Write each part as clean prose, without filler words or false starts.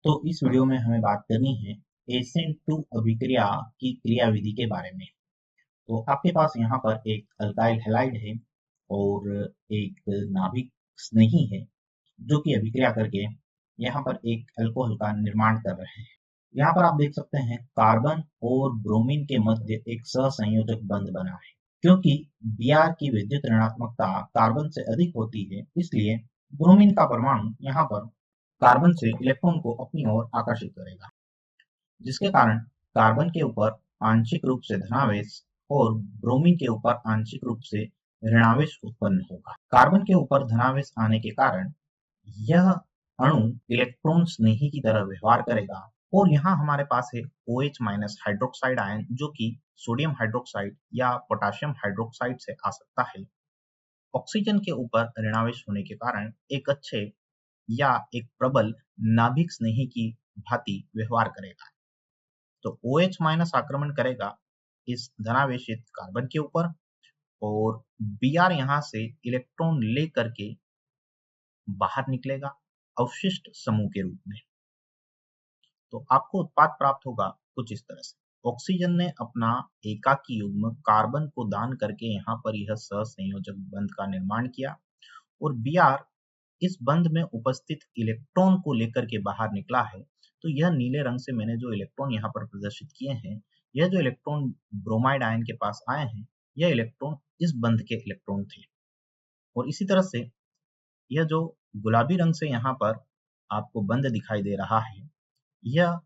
तो इस वीडियो में हमें बात करनी है SN2 अभिक्रिया की क्रियाविधि के बारे में। तो आपके पास यहाँ पर एक अल्काइल हैलाइड है और एक नाभिक स्नेही है जो कि अभिक्रिया करके यहाँ पर एक अल्कोहल का निर्माण कर रहे हैं। यहाँ पर आप देख सकते हैं कार्बन और ब्रोमीन के मध्य एक सहसंयोजक बंध बना है। क्योंकि Br की विद्युत ऋणात्मकता कार्बन से अधिक होती है, इसलिए ब्रोमीन का परमाणु यहाँ पर कार्बन से इलेक्ट्रॉन को अपनी ओर आकर्षित करेगा, जिसके कारण कार्बन के ऊपर आंशिक रूप से धनावेश और ब्रोमीन के ऊपर आंशिक रूप से ऋणावेश उत्पन्न होगा। कार्बन के ऊपर धनावेश आने के कारण यह अणु इलेक्ट्रॉन स्नेही की तरह व्यवहार करेगा और यहाँ हमारे पास है OH- हाइड्रोक्साइड आयन जो कि सोडियम हाइड्रोक्साइड या पोटेशियम हाइड्रोक्साइड से आ सकता है। ऑक्सीजन के ऊपर ऋणावेश होने के कारण एक अच्छे या एक प्रबल नाभिक स्नेही की भांति व्यवहार करेगा। तो OH- आक्रमण करेगा इस धनावेशित कार्बन के ऊपर और Br यहाँ से इलेक्ट्रॉन ले करके बाहर निकलेगा अवशिष्ट समूह के रूप में। तो आपको उत्पाद प्राप्त होगा कुछ इस तरह से। ऑक्सीजन ने अपना एकाकी युग्म कार्बन को दान करके यहाँ पर यह सहसंयोजक बंध का निर्माण किया और Br इस बंध में उपस्थित इलेक्ट्रॉन को लेकर के बाहर निकला है। तो यह नीले रंग से मैंने जो इलेक्ट्रॉन यहाँ पर प्रदर्शित किए हैं, यह जो इलेक्ट्रॉन ब्रोमाइड आयन के पास आए हैं, यह इलेक्ट्रॉन इस बंध के इलेक्ट्रॉन थे। और इसी तरह से यह जो गुलाबी रंग से यहाँ पर आपको बंध दिखाई दे रहा है, यह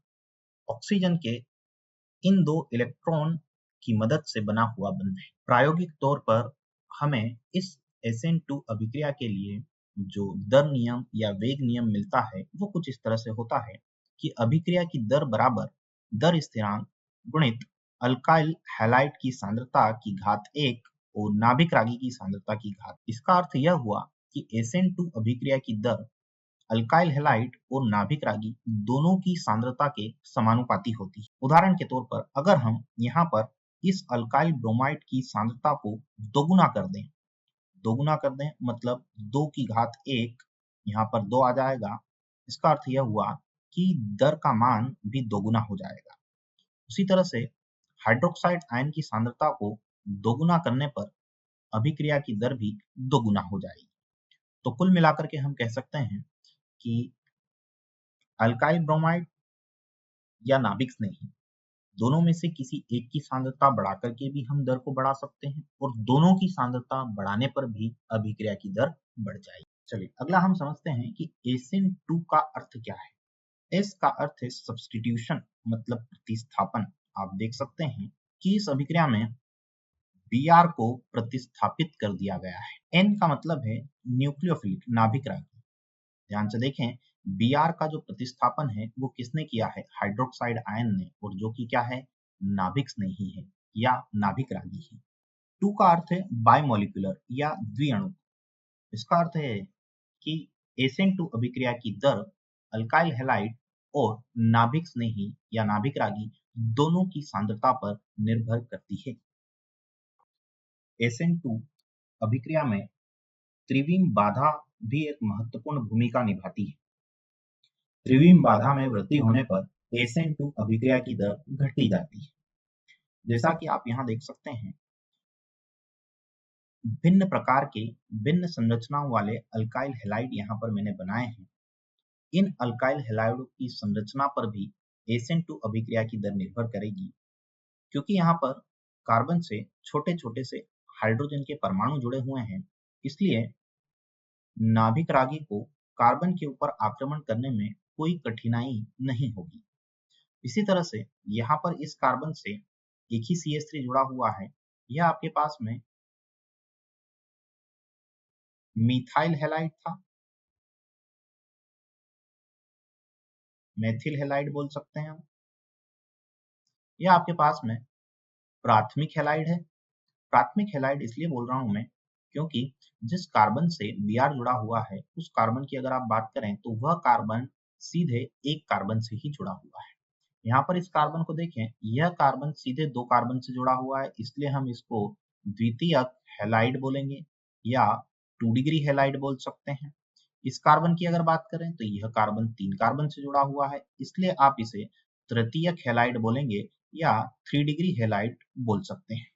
ऑक्सीजन के इन दो इलेक्ट्रॉन की मदद से बना हुआ बंध है। प्रायोगिक तौर पर हमें इस SN2 अभिक्रिया के लिए जो दर नियम या वेग नियम मिलता है वो कुछ इस तरह से होता है कि अभिक्रिया की दर बराबर दर स्थिरांक गुणित अल्काइल हैलाइड की सांद्रता की घात 1 और नाभिक रागी की सांद्रता की घात। इसका अर्थ यह हुआ कि SN2 अभिक्रिया की दर अल्काइल हैलाइड और नाभिक रागी दोनों की सांद्रता के समानुपाती होती है। उदाहरण के तौर पर अगर हम यहाँ पर इस अल्काइल ब्रोमाइड की सांद्रता को दोगुना कर दें मतलब 2 की घात 1, यहाँ पर 2 आ जाएगा। इसका अर्थ यह हुआ कि दर का मान भी दोगुना हो जाएगा। उसी तरह से हाइड्रोक्साइड आयन की सांद्रता को दोगुना करने पर अभिक्रिया की दर भी दोगुना हो जाएगी। तो कुल मिलाकर के हम कह सकते हैं कि अल्काइल ब्रोमाइड या नाभिक स्नेही दोनों में से किसी एक की सांद्रता बढ़ा करके भी हम दर को बढ़ा सकते हैं और दोनों की सांद्रता बढ़ाने पर भी अभिक्रिया की दर बढ़ जाएगी। चलिए अगला हम समझते हैं कि SN2 का अर्थ क्या है। S का अर्थ है सब्स्टिट्यूशन मतलब प्रतिस्थापन। आप देख सकते हैं कि इस अभिक्रिया में Br को प्रतिस्थापित कर दिया गया है। N का मतलब है न्यूक्लियोफिलिक नाभिक रागी। ध्यान से देखें Br का जो प्रतिस्थापन है वो किसने किया है, हाइड्रोक्साइड आयन ने, और जो कि क्या है, नाभिक स्नेही है या नाभिक रागी है। 2 का अर्थ है बायमोलिकुलर या द्विअणु। इसका अर्थ है कि SN2 अभिक्रिया की दर अल्काइल हैलाइड और नाभिक स्नेही या नाभिक रागी दोनों की सांद्रता पर निर्भर करती है। SN2 अभिक्रिया में त्रिविम बाधा भी एक महत्वपूर्ण भूमिका निभाती है। त्रिविम बाधा में वृद्धि होने पर SN2 अभिक्रिया की दर घटती जाती है। जैसा कि आप यहाँ देख सकते हैं, भिन्न प्रकार के भिन्न संरचनाओं वाले अल्काइल हैलाइड यहाँ पर मैंने बनाए हैं। इन अल्काइल हैलाइड की संरचना पर भी SN2 अभिक्रिया की दर निर्भर करेगी, क्योंकि यहाँ पर कार्बन से छोटे छोटे से हाइड्रोजन के परमाणु जुड़े हुए हैं, इसलिए नाभिक रागी को कार्बन के ऊपर आक्रमण करने में कोई कठिनाई नहीं होगी। इसी तरह से यहाँ पर इस कार्बन से एक ही CH3 जुड़ा हुआ है। यह आपके पास में मिथाइल हैलाइड था, मेथिल हैलाइड बोल सकते हैं हम। यह आपके पास में प्राथमिक हैलाइड है। प्राथमिक हैलाइड इसलिए बोल रहा हूं मैं क्योंकि जिस कार्बन से Br जुड़ा हुआ है उस कार्बन की अगर आप बात करें तो वह कार्बन सीधे एक कार्बन से ही जुड़ा हुआ है। यहाँ पर इस कार्बन को देखें, यह कार्बन सीधे 2 कार्बन से जुड़ा हुआ है, इसलिए हम इसको द्वितीयक हैलाइड बोलेंगे या 2 डिग्री हैलाइड बोल सकते हैं। इस कार्बन की अगर बात करें तो यह कार्बन 3 कार्बन से जुड़ा हुआ है, इसलिए आप इसे तृतीयक हैलाइड बोलेंगे या 3 डिग्री हैलाइड बोल सकते हैं।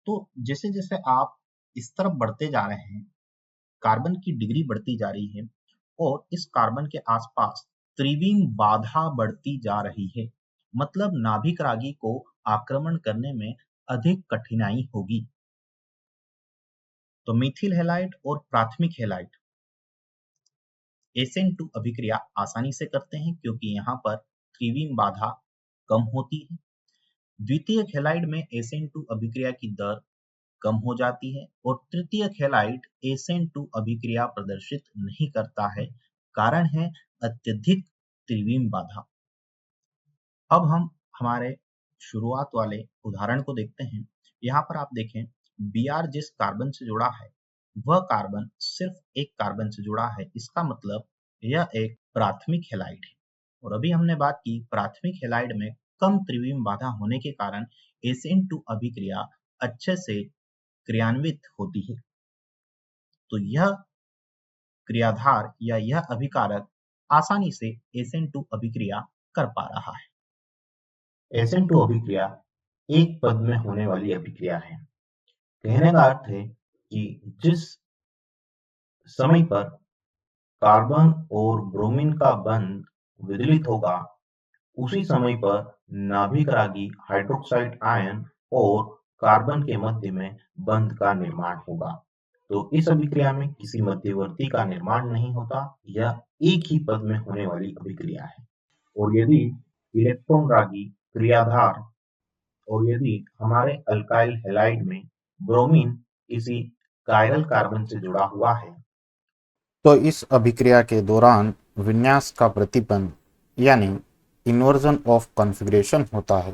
तो जैसे जैसे आप इस तरफ बढ़ते जा रहे हैं, कार्बन की डिग्री बढ़ती जा रही है और इस कार्बन के आसपास त्रिविम बाधा बढ़ती जा रही है, मतलब नाभिक रागी को आक्रमण करने में अधिक कठिनाई होगी। तो मिथिल हैलाइड और प्राथमिक हैलाइड SN2 अभिक्रिया आसानी से करते हैं क्योंकि यहाँ पर त्रिविम बाधा कम होती है। द्वितीयक हैलाइड में SN2 अभिक्रिया की दर कम हो जाती है और तृतीयक हैलाइड SN2 अभिक्रिया प्रदर्शित नहीं करता है, कारण है अत्यधिक त्रिविम बाधा। अब हम हमारे शुरुआत वाले उदाहरण को देखते हैं। यहाँ पर आप देखें Br जिस कार्बन से जुड़ा है वह कार्बन सिर्फ एक कार्बन से जुड़ा है, इसका मतलब यह एक प्राथमिक हैलाइड है। और अभी हमने बात की प्राथमिक हैलाइड में कम त्रिविम बाधा होने के कारण SN2 अभिक्रिया अच्छे से क्रियान्वित होती है। तो यह क्रियाधार या यह अभिकारक आसानी से SN2 अभिक्रिया कर पा रहा है। SN2 अभिक्रिया एक पद में होने वाली अभिक्रिया है। कहने का अर्थ है कि जिस समय पर कार्बन और ब्रोमीन का बंध विदलित होगा, उसी समय पर नाभिक रागी हाइड्रोक्साइड आयन और कार्बन के मध्य में बंध का निर्माण होगा। तो इस अभिक्रिया में किसी मध्यवर्ती का निर्माण नहीं होता, यह एक ही पद में होने वाली अभिक्रिया है। और यदि इलेक्ट्रॉन रागी क्रियाधार और यदि हमारे अल्काइल हैलाइड में ब्रोमीन किसी कायरल कार्बन से जुड़ा हुआ है, तो इस अभिक्रिया के दौरान विन्यास का प्रतिबंध यानी इन्वर्जन ऑफ कॉन्फ़िगरेशन होता है।